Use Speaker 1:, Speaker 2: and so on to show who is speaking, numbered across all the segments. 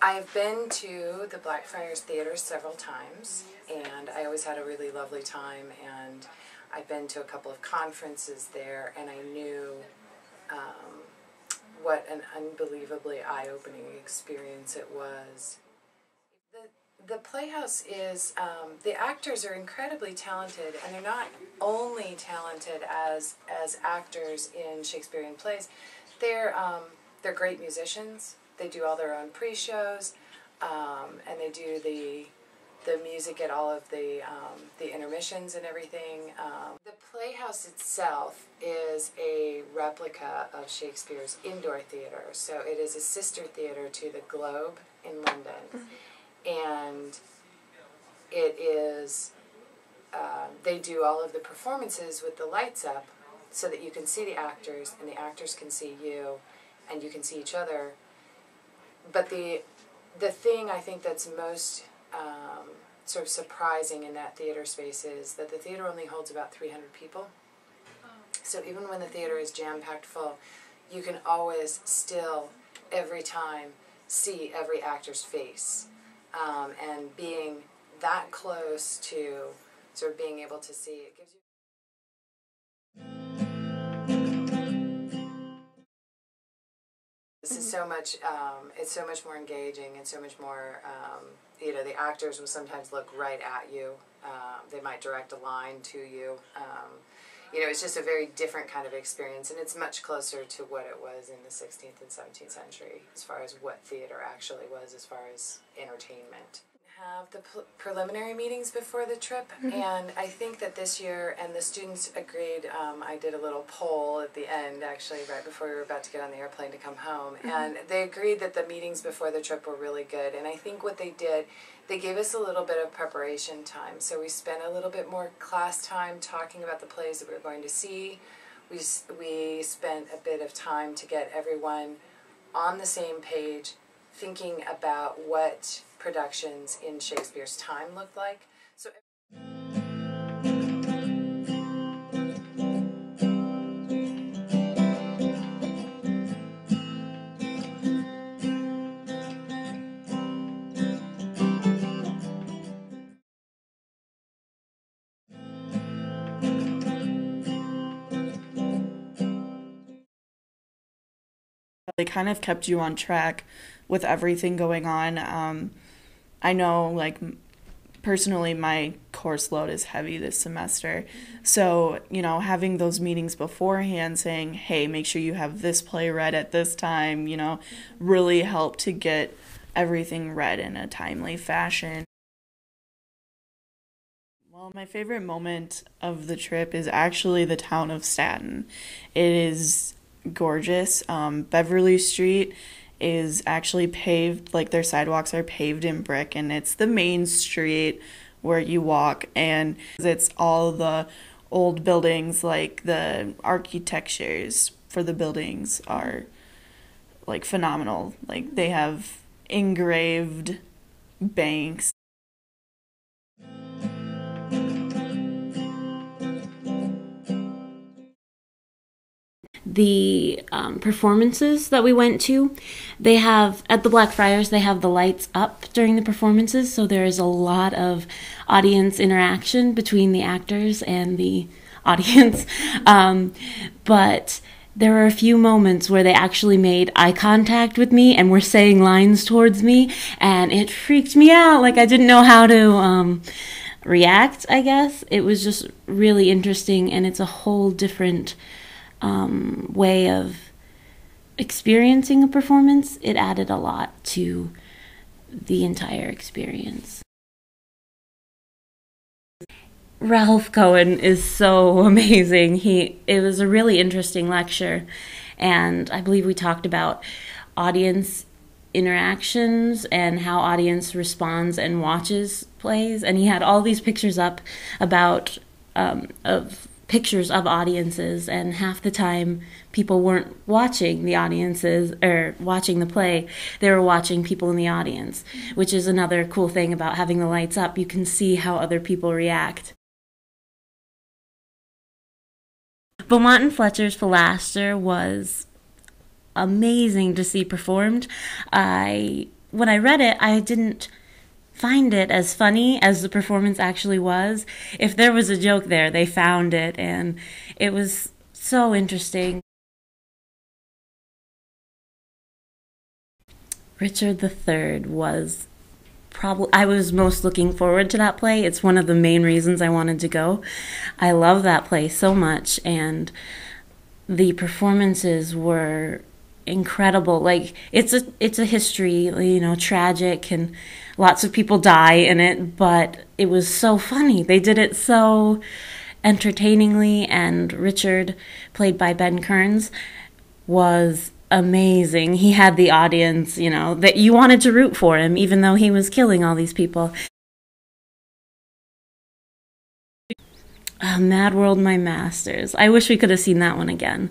Speaker 1: I've been to the Blackfriars Theatre several times, and I always had a really lovely time, and I've been to a couple of conferences there, and I knew what an unbelievably eye-opening experience it was. The Playhouse is, the actors are incredibly talented, and they're not only talented as actors in Shakespearean plays, they're great musicians. They do all their own pre-shows, and they do the music at all of the intermissions and everything. The Playhouse itself is a replica of Shakespeare's indoor theater, so it is a sister theater to the Globe in London, and it is, they do all of the performances with the lights up so that you can see the actors, and the actors can see you, and you can see each other. But the thing I think that's most sort of surprising in that theater space is that the theater only holds about 300 people. So even when the theater is jam-packed full, you can always still, every time, see every actor's face. And being that close to sort of being able to see, it gives you... This is so much, it's so much more engaging and so much more, you know, the actors will sometimes look right at you. They might direct a line to you. You know, it's just a very different kind of experience, and it's much closer to what it was in the 16th and 17th century as far as what theater actually was as far as entertainment. Have the preliminary meetings before the trip, and I think that this year, and the students agreed, I did a little poll at the end, actually, right before we were about to get on the airplane to come home, and they agreed that the meetings before the trip were really good, and I think what they did, they gave us a little bit of preparation time, so we spent a little bit more class time talking about the plays that we were going to see. We spent a bit of time to get everyone on the same page, thinking about what productions in Shakespeare's time looked like. So
Speaker 2: they kind of kept you on track with everything going on. I know, like, personally, my course load is heavy this semester. So, you know, having those meetings beforehand saying, hey, make sure you have this play read at this time, you know, really helped to get everything read in a timely fashion. Well, my favorite moment of the trip is actually the town of Staunton. It is gorgeous. Beverly Street is actually paved, like their sidewalks are paved in brick, and it's the main street where you walk, and it's all the old buildings, like the architectures for the buildings are like phenomenal. Like they have engraved banks.
Speaker 3: The performances that we went to, they have, at the Blackfriars, they have the lights up during the performances, so there is a lot of audience interaction between the actors and the audience. But there were a few moments where they actually made eye contact with me and were saying lines towards me, and it freaked me out. Like, I didn't know how to react, I guess. It was just really interesting, and it's a whole different way of experiencing a performance. It added a lot to the entire experience. Ralph Cohen is so amazing. It was a really interesting lecture, and I believe we talked about audience interactions and how audience responds and watches plays, and he had all these pictures up about of pictures of audiences, and half the time people weren't watching the audiences or watching the play, they were watching people in the audience, which is another cool thing about having the lights up. You can see how other people react. Beaumont and Fletcher's Philaster was amazing to see performed. When I read it, I didn't find it as funny as the performance actually was. If there was a joke there, they found it, and it was so interesting. Richard III was I was most looking forward to that play. It's one of the main reasons I wanted to go. I love that play so much, and the performances were incredible. Like, it's a history, you know, tragic, and lots of people die in it, but it was so funny. They did it so entertainingly, and Richard, played by Ben Kearns, was amazing. He had the audience, you know, that you wanted to root for him, even though he was killing all these people. Mad World, My Masters. I wish we could have seen that one again.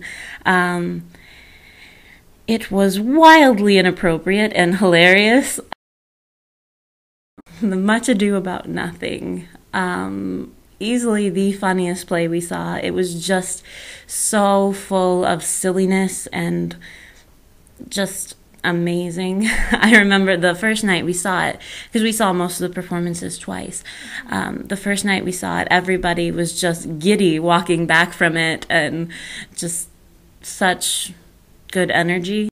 Speaker 3: It was wildly inappropriate and hilarious. The Much Ado About Nothing. Easily the funniest play we saw. It was just so full of silliness and just amazing. I remember the first night we saw it, because we saw most of the performances twice. The first night we saw it, everybody was just giddy walking back from it, and just such good energy.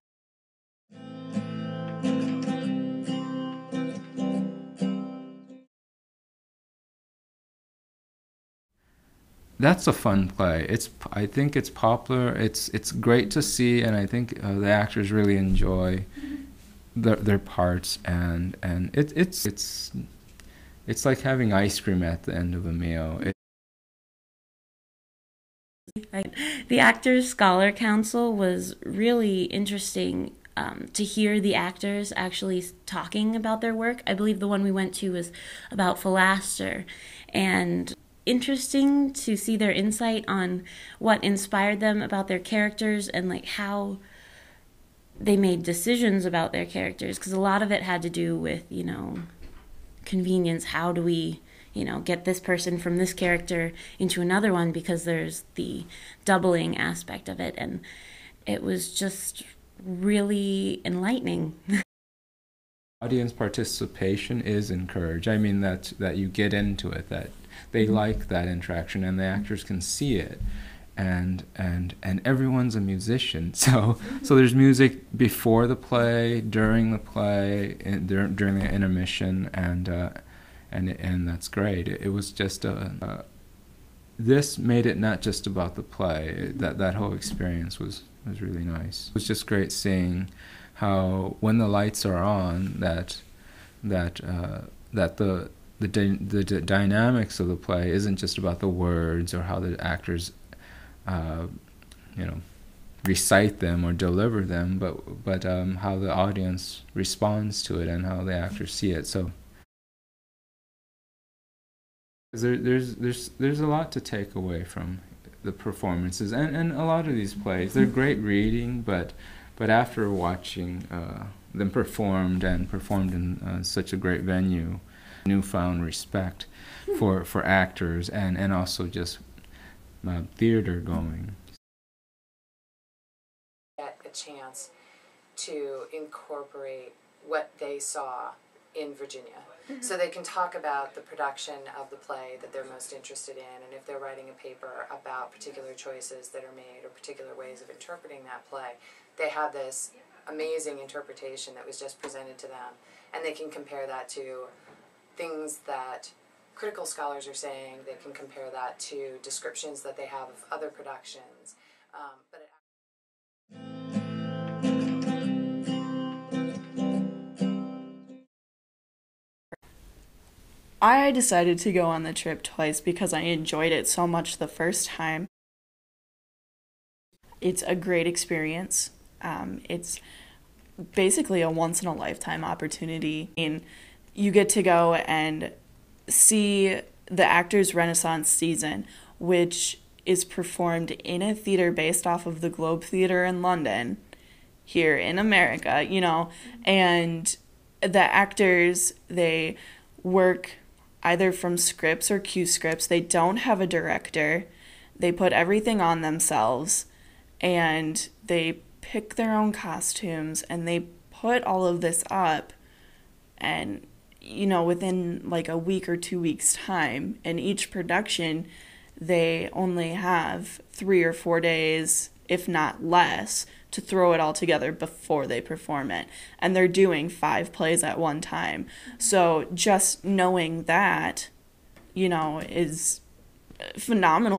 Speaker 4: That's a fun play. I think it's popular. It's great to see, and I think the actors really enjoy their parts, and it's like having ice cream at the end of a meal.
Speaker 3: The Actors Scholar Council was really interesting to hear the actors actually talking about their work. I believe the one we went to was about Philaster, and interesting to see their insight on what inspired them about their characters, and like how they made decisions about their characters, because a lot of it had to do with, you know, convenience. How do we, you know, get this person from this character into another one, because there's the doubling aspect of it, and it was just really enlightening.
Speaker 4: Audience participation is encouraged. I mean, that you get into it, that they like that interaction, and the actors can see it, and everyone's a musician. So there's music before the play, during the play, during the intermission, and that's great. It was just this made it not just about the play. That whole experience was really nice. It was just great seeing how, when the lights are on, that the dynamics of the play isn't just about the words or how the actors, you know, recite them or deliver them, but how the audience responds to it and how the actors see it. So there's a lot to take away from the performances, and a lot of these plays, they're great reading, but after watching them performed in such a great venue, newfound respect for actors and also just theater going.
Speaker 1: Get a chance to incorporate what they saw in Virginia. So they can talk about the production of the play that they're most interested in, and if they're writing a paper about particular choices that are made or particular ways of interpreting that play, they have this amazing interpretation that was just presented to them, and they can compare that to things that critical scholars are saying. They can compare that to descriptions that they have of other productions.
Speaker 2: I decided to go on the trip twice because I enjoyed it so much the first time. It's a great experience. It's basically a once-in-a-lifetime opportunity. You get to go and see the Actors Renaissance season, which is performed in a theater based off of the Globe Theater in London, here in America, you know, and the actors, they work either from scripts or cue scripts. They don't have a director. They put everything on themselves, and they pick their own costumes, and they put all of this up, and, you know, within like a week or 2 weeks time. In each production, they only have 3 or 4 days, if not less, to throw it all together before they perform it. And they're doing 5 plays at one time. So just knowing that, you know, is phenomenal